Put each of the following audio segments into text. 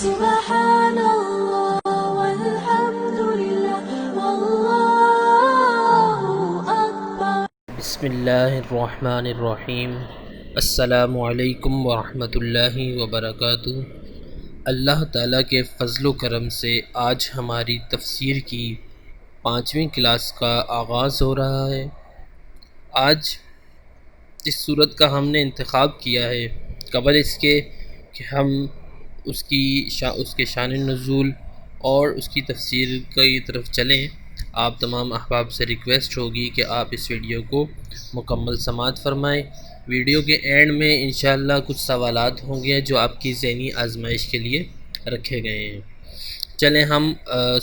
سبحان اللہ والحمد للہ واللہ اکبر۔ بسم اللہ الرحمن الرحیم۔ السلام علیکم ورحمۃ اللہ وبرکاتہ۔ اللہ تعالیٰ کے فضل و کرم سے آج ہماری تفسیر کی 5ویں کلاس کا آغاز ہو رہا ہے۔ آج اس صورت کا ہم نے انتخاب کیا ہے قبل اس کے کہ ہم اس کے شان نزول اور اس کی تفسیر کی طرف چلیں۔ آپ تمام احباب سے ریکویسٹ ہوگی کہ آپ اس ویڈیو کو مکمل سماعت فرمائیں۔ ویڈیو کے اینڈ میں انشاءاللہ کچھ سوالات ہوں گے جو آپ کی ذہنی آزمائش کے لیے رکھے گئے ہیں۔ چلیں ہم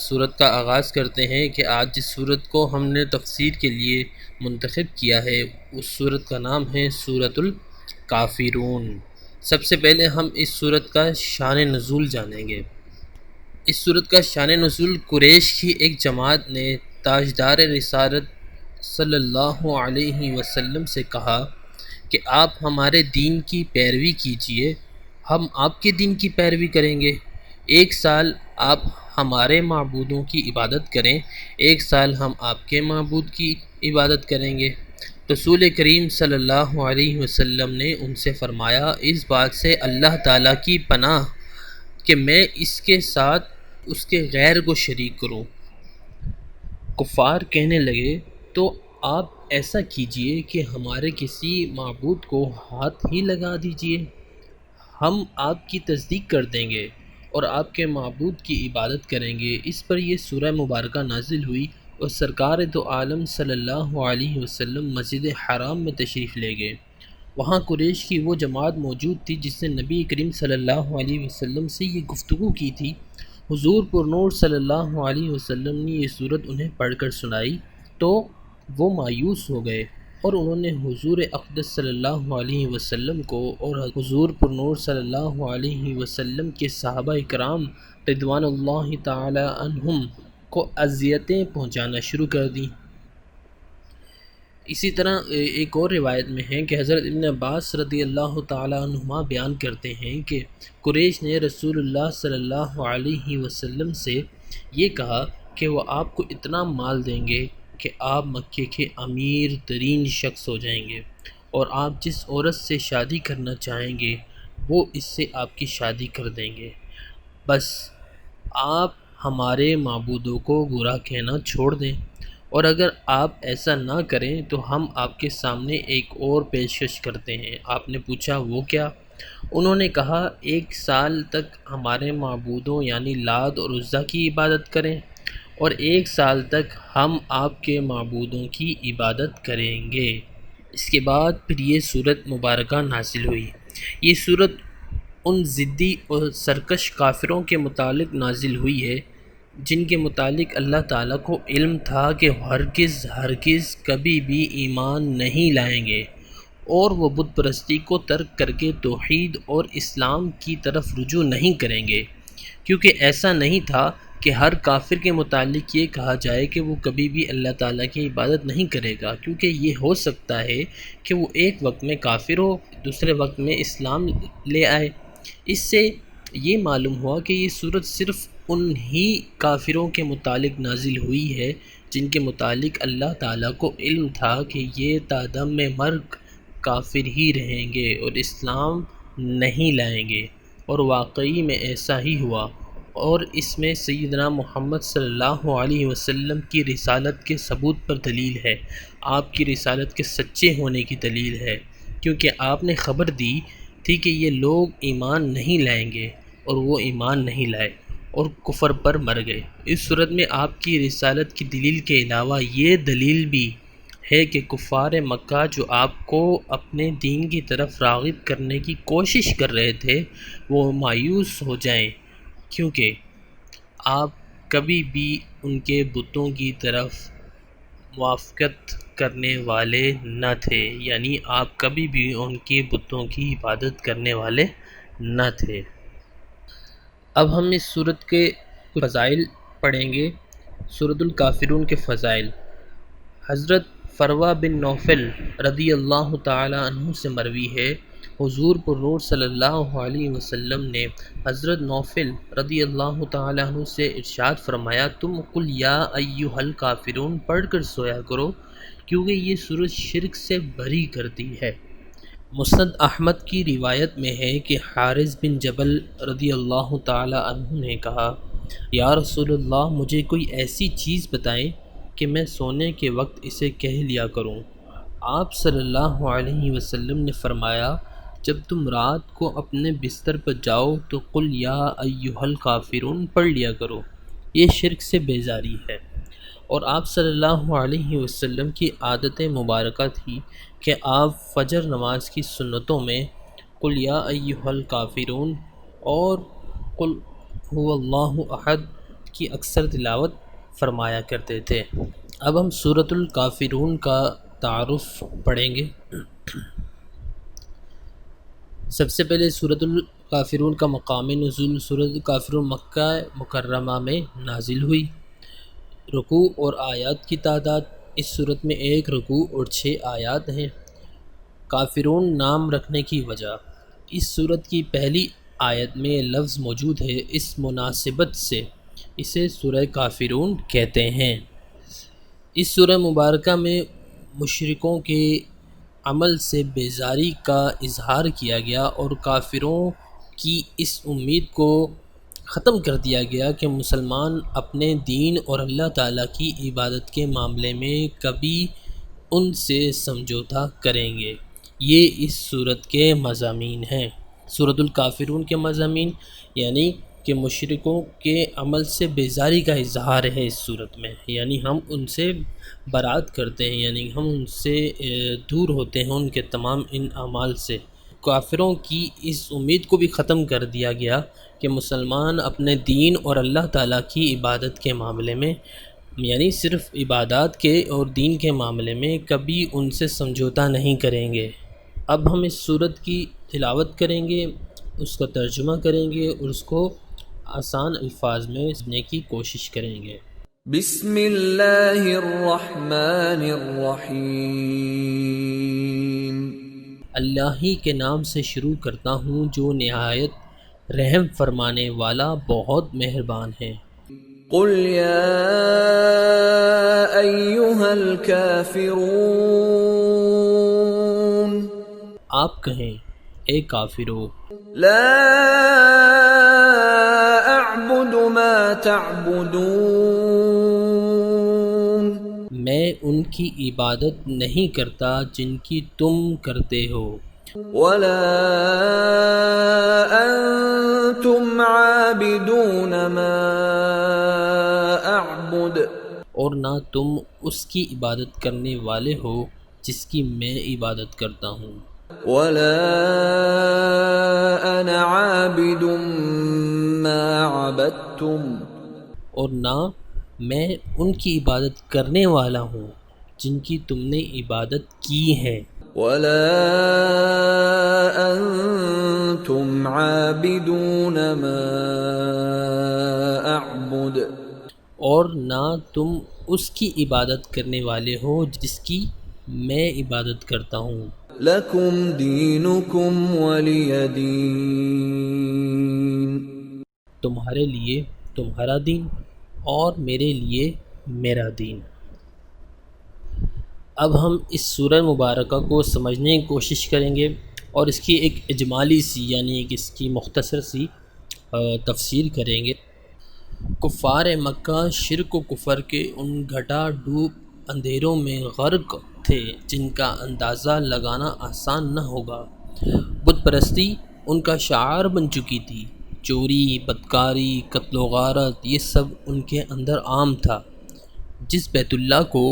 سورت کا آغاز کرتے ہیں کہ آج جس سورت کو ہم نے تفسیر کے لیے منتخب کیا ہے اس سورت کا نام ہے سورۃ الکافرون۔ سب سے پہلے ہم اس سورت کا شان نزول جانیں گے۔ اس سورت کا شان نزول قریش کی ایک جماعت نے تاجدار رسالت صلی اللہ علیہ وسلم سے کہا کہ آپ ہمارے دین کی پیروی کیجئے، ہم آپ کے دین کی پیروی کریں گے۔ 1 سال آپ ہمارے معبودوں کی عبادت کریں، 1 سال ہم آپ کے معبود کی عبادت کریں گے۔ رسول کریم صلی اللہ علیہ وسلم نے ان سے فرمایا، اس بات سے اللہ تعالیٰ کی پناہ کہ میں اس کے ساتھ اس کے غیر کو شریک کروں۔ کفار کہنے لگے تو آپ ایسا کیجئے کہ ہمارے کسی معبود کو ہاتھ ہی لگا دیجئے، ہم آپ کی تصدیق کر دیں گے اور آپ کے معبود کی عبادت کریں گے۔ اس پر یہ سورہ مبارکہ نازل ہوئی اور سرکار دو عالم صلی اللہ علیہ وسلم مسجد حرام میں تشریف لے گئے۔ وہاں قریش کی وہ جماعت موجود تھی جس نے نبی کریم صلی اللہ علیہ وسلم سے یہ گفتگو کی تھی۔ حضور پر نور صلی اللہ علیہ وسلم نے یہ سورت انہیں پڑھ کر سنائی تو وہ مایوس ہو گئے اور انہوں نے حضور اقدس صلی اللہ علیہ وسلم کو اور حضور پر نور صلی اللہ علیہ وسلم کے صحابہ کرام رضوان اللہ تعالی عنہم کو اذیتیں پہنچانا شروع کر دیں۔ اسی طرح ایک اور روایت میں ہے کہ حضرت ابن عباس رضی اللہ تعالی عنہما بیان کرتے ہیں کہ قریش نے رسول اللہ صلی اللہ علیہ وسلم سے یہ کہا کہ وہ آپ کو اتنا مال دیں گے کہ آپ مکے کے امیر ترین شخص ہو جائیں گے اور آپ جس عورت سے شادی کرنا چاہیں گے وہ اس سے آپ کی شادی کر دیں گے، بس آپ ہمارے معبودوں کو برا کہنا چھوڑ دیں، اور اگر آپ ایسا نہ کریں تو ہم آپ کے سامنے ایک اور پیشکش کرتے ہیں۔ آپ نے پوچھا وہ کیا؟ انہوں نے کہا 1 سال تک ہمارے معبودوں یعنی لات اور عزیٰ کی عبادت کریں اور 1 سال تک ہم آپ کے معبودوں کی عبادت کریں گے۔ اس کے بعد پھر یہ سورت مبارکہ نازل ہوئی۔ یہ سورت ان ضدی اور سرکش کافروں کے متعلق نازل ہوئی ہے جن کے متعلق اللہ تعالیٰ کو علم تھا کہ ہرگز کبھی بھی ایمان نہیں لائیں گے اور وہ بت پرستی کو ترک کر کے توحید اور اسلام کی طرف رجوع نہیں کریں گے، کیونکہ ایسا نہیں تھا کہ ہر کافر کے متعلق یہ کہا جائے کہ وہ کبھی بھی اللہ تعالیٰ کی عبادت نہیں کرے گا، کیونکہ یہ ہو سکتا ہے کہ وہ ایک وقت میں کافر ہو دوسرے وقت میں اسلام لے آئے۔ اس سے یہ معلوم ہوا کہ یہ سورت صرف انہی کافروں کے متعلق نازل ہوئی ہے جن کے متعلق اللہ تعالیٰ کو علم تھا کہ یہ تا دم مرگ کافر ہی رہیں گے اور اسلام نہیں لائیں گے، اور واقعی میں ایسا ہی ہوا، اور اس میں سیدنا محمد صلی اللہ علیہ وسلم کی رسالت کے ثبوت پر دلیل ہے، آپ کی رسالت کے سچے ہونے کی دلیل ہے، کیونکہ آپ نے خبر دی تھی کہ یہ لوگ ایمان نہیں لائیں گے اور وہ ایمان نہیں لائے اور کفر پر مر گئے۔ اس صورت میں آپ کی رسالت کی دلیل کے علاوہ یہ دلیل بھی ہے کہ کفار مکہ جو آپ کو اپنے دین کی طرف راغب کرنے کی کوشش کر رہے تھے وہ مایوس ہو جائیں، کیونکہ آپ کبھی بھی ان کے بتوں کی طرف موافقت کرنے والے نہ تھے، یعنی آپ کبھی بھی ان کے بتوں کی عبادت کرنے والے نہ تھے۔ اب ہم اس سورت کے فضائل پڑھیں گے۔ سورۃ الکافرون کے فضائل۔ حضرت فروہ بن نوفل رضی اللہ تعالی عنہ سے مروی ہے، حضور پر صلی اللہ علیہ وسلم نے حضرت نوفل رضی اللہ تعالیٰ عنہ سے ارشاد فرمایا، تم قل یا ایھا الکافرون پڑھ کر سویا کرو کیونکہ یہ سورت شرک سے بری کرتی ہے۔ مسند احمد کی روایت میں ہے کہ حارث بن جبل رضی اللہ تعالیٰ عنہ نے کہا، یا رسول اللہ مجھے کوئی ایسی چیز بتائیں کہ میں سونے کے وقت اسے کہہ لیا کروں۔ آپ صلی اللہ علیہ وسلم نے فرمایا، جب تم رات کو اپنے بستر پر جاؤ تو قل یا ایھا الکافرون پڑھ لیا کرو، یہ شرک سے بیزاری ہے۔ اور آپ صلی اللہ علیہ وسلم کی عادت مبارکہ تھی کہ آپ فجر نماز کی سنتوں میں قل یا ایھا الکافرون اور قل هو اللہ احد کی اکثر تلاوت فرمایا کرتے تھے۔ اب ہم سورۃ الکافرون کا تعارف پڑھیں گے۔ سب سے پہلے سورۃ الکافرون کا مقام نزول، سورۃ الکافرون مکہ مکرمہ میں نازل ہوئی۔ رکوع اور آیات کی تعداد، اس صورت میں 1 رکوع اور 6 آیات ہیں۔ کافرون نام رکھنے کی وجہ، اس صورت کی پہلی آیت میں لفظ موجود ہے، اس مناسبت سے اسے سورہ کافرون کہتے ہیں۔ اس سورہ مبارکہ میں مشرکوں کے عمل سے بیزاری کا اظہار کیا گیا اور کافروں کی اس امید کو ختم کر دیا گیا کہ مسلمان اپنے دین اور اللہ تعالیٰ کی عبادت کے معاملے میں کبھی ان سے سمجھوتا کریں گے۔ یہ اس صورت کے مضامین ہیں۔ سورۃ الکافرون کے مضامین یعنی کہ مشرکوں کے عمل سے بیزاری کا اظہار ہے اس صورت میں، یعنی ہم ان سے برات کرتے ہیں، یعنی ہم ان سے دور ہوتے ہیں ان کے تمام ان اعمال سے۔ کافروں کی اس امید کو بھی ختم کر دیا گیا کہ مسلمان اپنے دین اور اللہ تعالیٰ کی عبادت کے معاملے میں، یعنی صرف عبادات کے اور دین کے معاملے میں کبھی ان سے سمجھوتا نہیں کریں گے۔ اب ہم اس صورت کی تلاوت کریں گے، اس کا ترجمہ کریں گے اور اس کو آسان الفاظ میں سمجھنے کی کوشش کریں گے۔ بسم اللہ الرحمن الرحیم، اللہ ہی کے نام سے شروع کرتا ہوں جو نہایت رحم فرمانے والا بہت مہربان ہے۔ قل یا ایھا الکافرون، آپ کہیں اے کافرو، لا اعبد ما تعبدون، میں ان کی عبادت نہیں کرتا جن کی تم کرتے ہو، ولا انتم عابدون ما اعبد، اور نہ تم اس کی عبادت کرنے والے ہو جس کی میں عبادت کرتا ہوں، ولا انا عابد ما عبدتم، اور نہ میں ان کی عبادت کرنے والا ہوں جن کی تم نے عبادت کی ہے، ولا انتم عابدون ما اعبد، اور نہ تم اس کی عبادت کرنے والے ہو جس کی میں عبادت کرتا ہوں۔ لکم دینکم ولی دین، تمہارے لیے تمہارا دین اور میرے لیے میرا دین۔ اب ہم اس سورہ مبارکہ کو سمجھنے کی کوشش کریں گے اور اس کی ایک اجمالی سی یعنی ایک اس کی مختصر سی تفسیر کریں گے۔ کفار مکہ شرک و کفر کے ان گھٹا ڈوب اندھیروں میں غرق تھے جن کا اندازہ لگانا آسان نہ ہوگا۔ بت پرستی ان کا شعار بن چکی تھی، چوری، بدکاری، قتل و غارت، یہ سب ان کے اندر عام تھا۔ جس بیت اللہ کو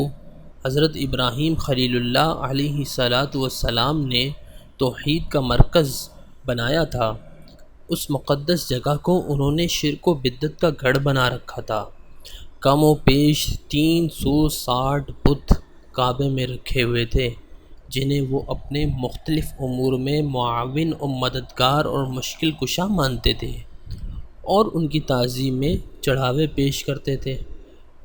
حضرت ابراہیم خلیل اللہ علیہ السلام نے توحید کا مرکز بنایا تھا، اس مقدس جگہ کو انہوں نے شرک و بدعت کا گڑھ بنا رکھا تھا۔ کم و بیش 360 بت کعبے میں رکھے ہوئے تھے جنہیں وہ اپنے مختلف امور میں معاون و مددگار اور مشکل کشا مانتے تھے اور ان کی تعظیم میں چڑھاوے پیش کرتے تھے۔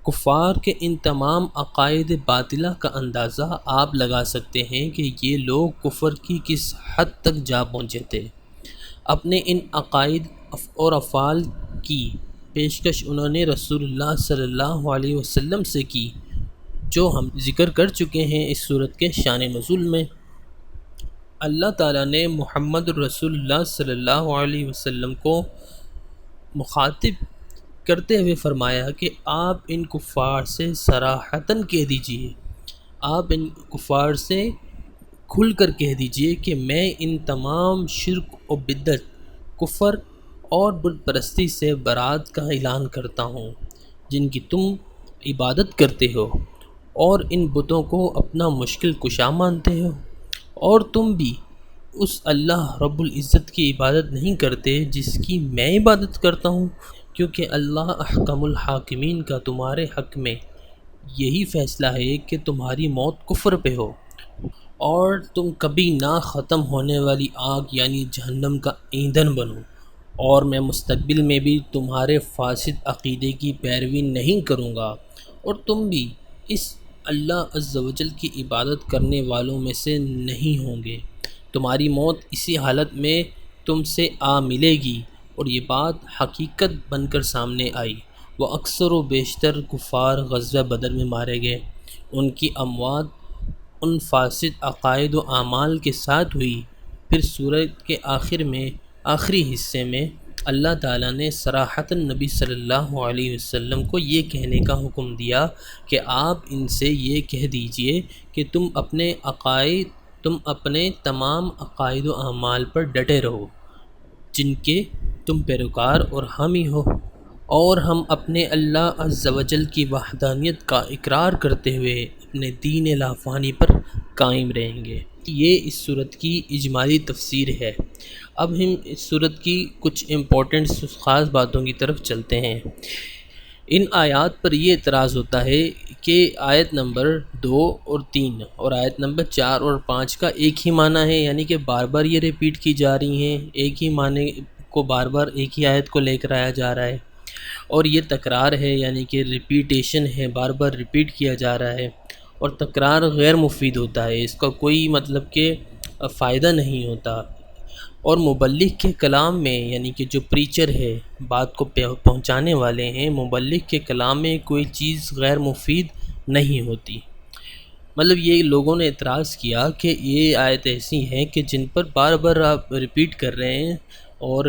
کفار کے ان تمام عقائد باطلہ کا اندازہ آپ لگا سکتے ہیں کہ یہ لوگ کفر کی کس حد تک جا پہنچے تھے۔ اپنے ان عقائد اور افعال کی پیشکش انہوں نے رسول اللہ صلی اللہ علیہ وسلم سے کی، جو ہم ذکر کر چکے ہیں اس صورت کے شان نزول میں۔ اللہ تعالیٰ نے محمد رسول اللہ صلی اللہ علیہ وسلم کو مخاطب کرتے ہوئے فرمایا کہ آپ ان کفار سے صراحتاً کہہ دیجئے، آپ ان کفار سے کھل کر کہہ دیجئے کہ میں ان تمام شرک و بدعت، کفر اور بت پرستی سے برات کا اعلان کرتا ہوں جن کی تم عبادت کرتے ہو، اور ان بتوں کو اپنا مشکل کشا مانتے ہو، اور تم بھی اس اللہ رب العزت کی عبادت نہیں کرتے جس کی میں عبادت کرتا ہوں، کیونکہ اللہ احکم الحاکمین کا تمہارے حق میں یہی فیصلہ ہے کہ تمہاری موت کفر پہ ہو اور تم کبھی نہ ختم ہونے والی آگ یعنی جہنم کا ایندھن بنو، اور میں مستقبل میں بھی تمہارے فاسد عقیدے کی پیروی نہیں کروں گا، اور تم بھی اس اللہ عز و جل کی عبادت کرنے والوں میں سے نہیں ہوں گے۔ تمہاری موت اسی حالت میں تم سے آ ملے گی، اور یہ بات حقیقت بن کر سامنے آئی۔ وہ اکثر و بیشتر کفار غزوہ بدر میں مارے گئے، ان کی اموات ان فاسد عقائد و اعمال کے ساتھ ہوئی۔ پھر سورۃ کے آخر میں آخری حصے میں اللہ تعالیٰ نے صراحتاً نبی صلی اللہ علیہ وسلم کو یہ کہنے کا حکم دیا کہ آپ ان سے یہ کہہ دیجئے کہ تم اپنے تمام عقائد و اعمال پر ڈٹے رہو جن کے تم پیروکار اور حامی ہو، اور ہم اپنے اللہ عز و جل کی وحدانیت کا اقرار کرتے ہوئے اپنے دین لا فانی پر قائم رہیں گے۔ یہ اس صورت کی اجمالی تفسیر ہے۔ اب ہم اس صورت کی کچھ امپورٹنٹ خاص باتوں کی طرف چلتے ہیں۔ ان آیات پر یہ اعتراض ہوتا ہے کہ آیت نمبر 2 اور 3 اور آیت نمبر 4 اور 5 کا ایک ہی معنی ہے، یعنی کہ بار بار یہ ریپیٹ کی جا رہی ہیں، ایک ہی معنی کو بار بار ایک ہی آیت کو لے کر آیا جا رہا ہے، اور یہ تکرار ہے یعنی کہ ریپیٹیشن ہے، بار بار ریپیٹ کیا جا رہا ہے، اور تکرار غیر مفید ہوتا ہے، اس کا کوئی مطلب کہ فائدہ نہیں ہوتا۔ اور مبلغ کے کلام میں یعنی کہ جو پریچر ہے، بات کو پہنچانے والے ہیں، مبلغ کے کلام میں کوئی چیز غیر مفید نہیں ہوتی۔ مطلب یہ لوگوں نے اعتراض کیا کہ یہ آیت ایسی ہیں کہ جن پر بار بار آپ ریپیٹ کر رہے ہیں، اور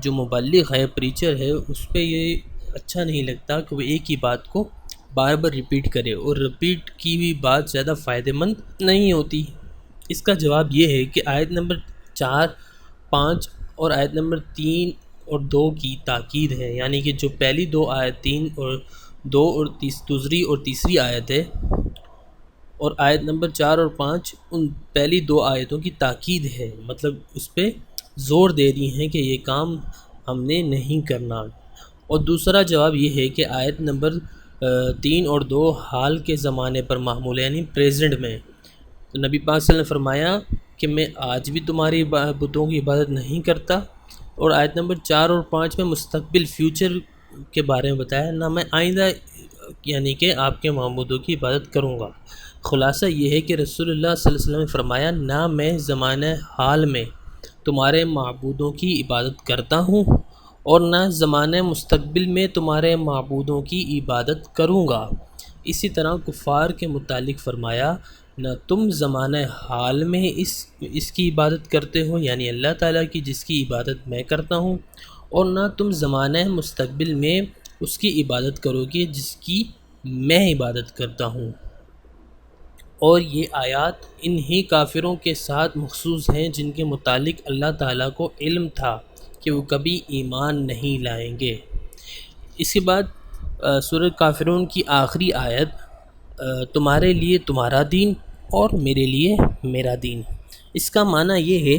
جو مبلغ ہے، پریچر ہے، اس پہ یہ اچھا نہیں لگتا کہ وہ ایک ہی بات کو بار بار ریپیٹ کرے، اور ریپیٹ کی ہوئی بات زیادہ فائدہ مند نہیں ہوتی۔ اس کا جواب یہ ہے کہ آیت نمبر 4، 5 اور آیت نمبر 3 اور 2 کی تاکید ہے، یعنی کہ جو پہلی دو آیت 3 اور 2 اور دوسری اور تیسری آیت ہے، اور آیت نمبر 4 اور 5 ان پہلی دو آیتوں کی تاکید ہے، مطلب اس پہ زور دے دی ہیں کہ یہ کام ہم نے نہیں کرنا۔ اور دوسرا جواب یہ ہے کہ آیت نمبر 3 اور 2 حال کے زمانے پر معمول ہے، یعنی پریزنٹ میں۔ تو نبی پاک صلی اللہ علیہ وسلم نے فرمایا کہ میں آج بھی تمہاری بتوں کی عبادت نہیں کرتا، اور آیت نمبر 4 اور 5 میں مستقبل فیوچر کے بارے میں بتایا، نہ میں آئندہ یعنی کہ آپ کے معبودوں کی عبادت کروں گا۔ خلاصہ یہ ہے کہ رسول اللہ صلی اللہ علیہ وسلم نے فرمایا، نہ میں زمانہ حال میں تمہارے معبودوں کی عبادت کرتا ہوں، اور نہ زمانہ مستقبل میں تمہارے معبودوں کی عبادت کروں گا۔ اسی طرح کفار کے متعلق فرمایا، نہ تم زمانہ حال میں اس کی عبادت کرتے ہو یعنی اللہ تعالیٰ کی جس کی عبادت میں کرتا ہوں، اور نہ تم زمانہ مستقبل میں اس کی عبادت کرو گے جس کی میں عبادت کرتا ہوں۔ اور یہ آیات انہی کافروں کے ساتھ مخصوص ہیں جن کے متعلق اللہ تعالیٰ کو علم تھا کہ وہ کبھی ایمان نہیں لائیں گے۔ اس کے بعد سورہ کافرون کی آخری آیت، تمہارے لیے تمہارا دین اور میرے لیے میرا دین۔ اس کا معنی یہ ہے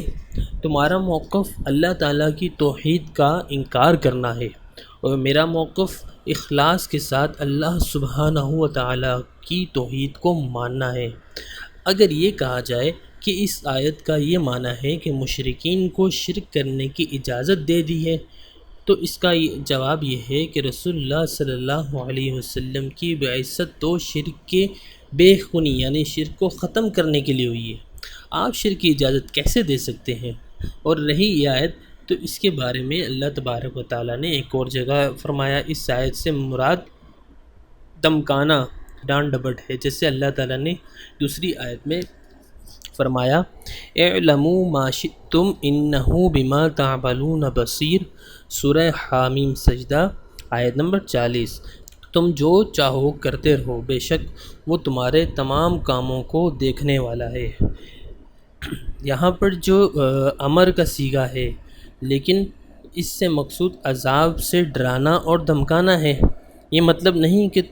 تمہارا موقف اللہ تعالیٰ کی توحید کا انکار کرنا ہے، اور میرا موقف اخلاص کے ساتھ اللہ سبحانہ و تعالیٰ کی توحید کو ماننا ہے۔ اگر یہ کہا جائے کہ اس آیت کا یہ معنی ہے کہ مشرکین کو شرک کرنے کی اجازت دے دی ہے، تو اس کا جواب یہ ہے کہ رسول اللہ صلی اللہ علیہ وسلم کی بعثت تو شرک کے بے خونی یعنی شرک کو ختم کرنے کے لیے ہوئی ہے۔ آپ شرک کی اجازت کیسے دے سکتے ہیں؟ اور رہی یہ آیت تو اس کے بارے میں اللہ تبارک و تعالیٰ نے ایک اور جگہ فرمایا، اس آیت سے مراد دمکانا ڈانٹ ڈپٹ ہے، جیسے اللہ تعالیٰ نے دوسری آیت میں فرمایا اعلموا ما شئتم انہ بما تعملون بصیر، سورہ حامیم سجدہ آیت نمبر 40۔ تم جو چاہو کرتے رہو، بے شک وہ تمہارے تمام کاموں کو دیکھنے والا ہے۔ یہاں پر جو امر کا صیغہ ہے، لیکن اس سے مقصود عذاب سے ڈرانا اور دھمکانا ہے۔ یہ مطلب نہیں کہ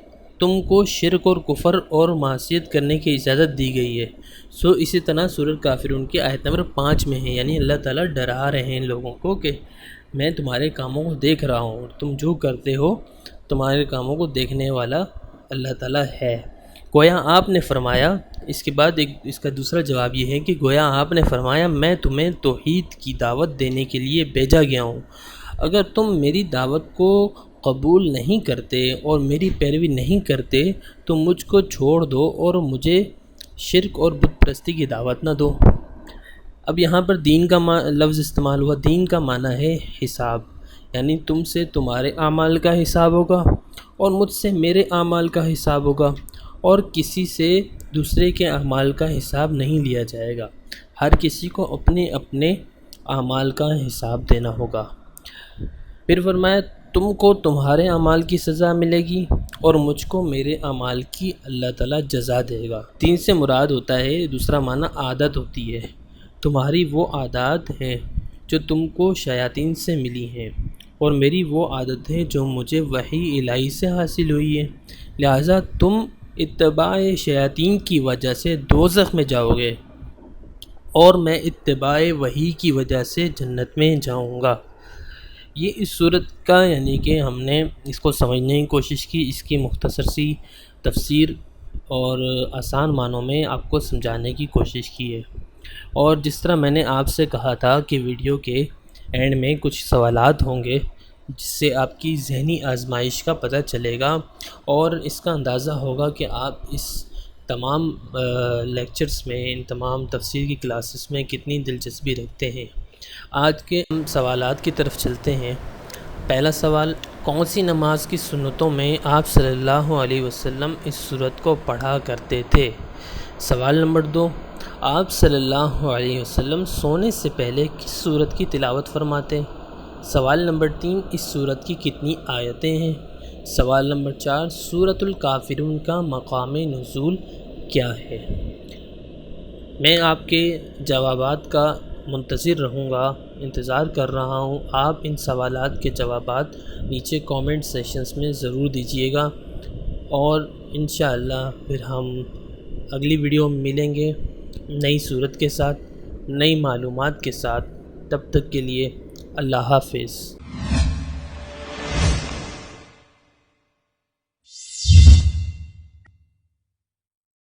تم کو شرک اور کفر اور معصیت کرنے کی اجازت دی گئی ہے۔ اسی طرح سورۃ کافرون کی آیت نمبر 5 میں ہے، یعنی اللہ تعالیٰ ڈرا رہے ہیں لوگوں کو کہ میں تمہارے کاموں کو دیکھ رہا ہوں، تم جو کرتے ہو تمہارے کاموں کو دیکھنے والا اللہ تعالیٰ ہے۔ گویا آپ نے فرمایا، اس کے بعد اس کا دوسرا جواب یہ ہے کہ گویا آپ نے فرمایا میں تمہیں توحید کی دعوت دینے کے لیے بھیجا گیا ہوں، اگر تم میری دعوت کو قبول نہیں کرتے اور میری پیروی نہیں کرتے تو مجھ کو چھوڑ دو اور مجھے شرک اور بت پرستی کی دعوت نہ دو۔ اب یہاں پر دین کا لفظ استعمال ہوا، دین کا معنی ہے حساب، یعنی تم سے تمہارے اعمال کا حساب ہوگا اور مجھ سے میرے اعمال کا حساب ہوگا، اور کسی سے دوسرے کے اعمال کا حساب نہیں لیا جائے گا، ہر کسی کو اپنے اپنے اعمال کا حساب دینا ہوگا۔ پھر فرمایا تم کو تمہارے اعمال کی سزا ملے گی اور مجھ کو میرے اعمال کی اللہ تعالیٰ جزا دے گا۔ دین سے مراد ہوتا ہے، دوسرا معنی عادت ہوتی ہے، تمہاری وہ عادات ہیں جو تم کو شیاطین سے ملی ہیں، اور میری وہ عادت ہے جو مجھے وحی الہی سے حاصل ہوئی ہے، لہٰذا تم اتباع شیاطین کی وجہ سے دوزخ میں جاؤ گے اور میں اتباع وحی کی وجہ سے جنت میں جاؤں گا۔ یہ اس صورت کا یعنی کہ ہم نے اس کو سمجھنے کی کوشش کی، اس کی مختصر سی تفسیر اور آسان معنوں میں آپ کو سمجھانے کی کوشش کی ہے۔ اور جس طرح میں نے آپ سے کہا تھا کہ ویڈیو کے اینڈ میں کچھ سوالات ہوں گے جس سے آپ کی ذہنی آزمائش کا پتہ چلے گا اور اس کا اندازہ ہوگا کہ آپ اس تمام لیکچرز میں، ان تمام تفسیر کی کلاسز میں کتنی دلچسپی رکھتے ہیں۔ آج کے ہم سوالات کی طرف چلتے ہیں۔ پہلا سوال، کون سی نماز کی سنتوں میں آپ صلی اللہ علیہ وسلم اس سورت کو پڑھا کرتے تھے؟ سوال نمبر 2، آپ صلی اللہ علیہ وسلم سونے سے پہلے کس سورت کی تلاوت فرماتے؟ سوال نمبر 3، اس سورت کی کتنی آیتیں ہیں؟ سوال نمبر 4، سورۃ الکافرون کا مقام نزول کیا ہے؟ میں آپ کے جوابات کا منتظر رہوں گا، انتظار کر رہا ہوں۔ آپ ان سوالات کے جوابات نیچے کومنٹ سیکشنز میں ضرور دیجیے گا، اور انشاءاللہ پھر ہم اگلی ویڈیو میں ملیں گے نئی صورت کے ساتھ، نئی معلومات کے ساتھ۔ تب تک کے لیے اللہ حافظ۔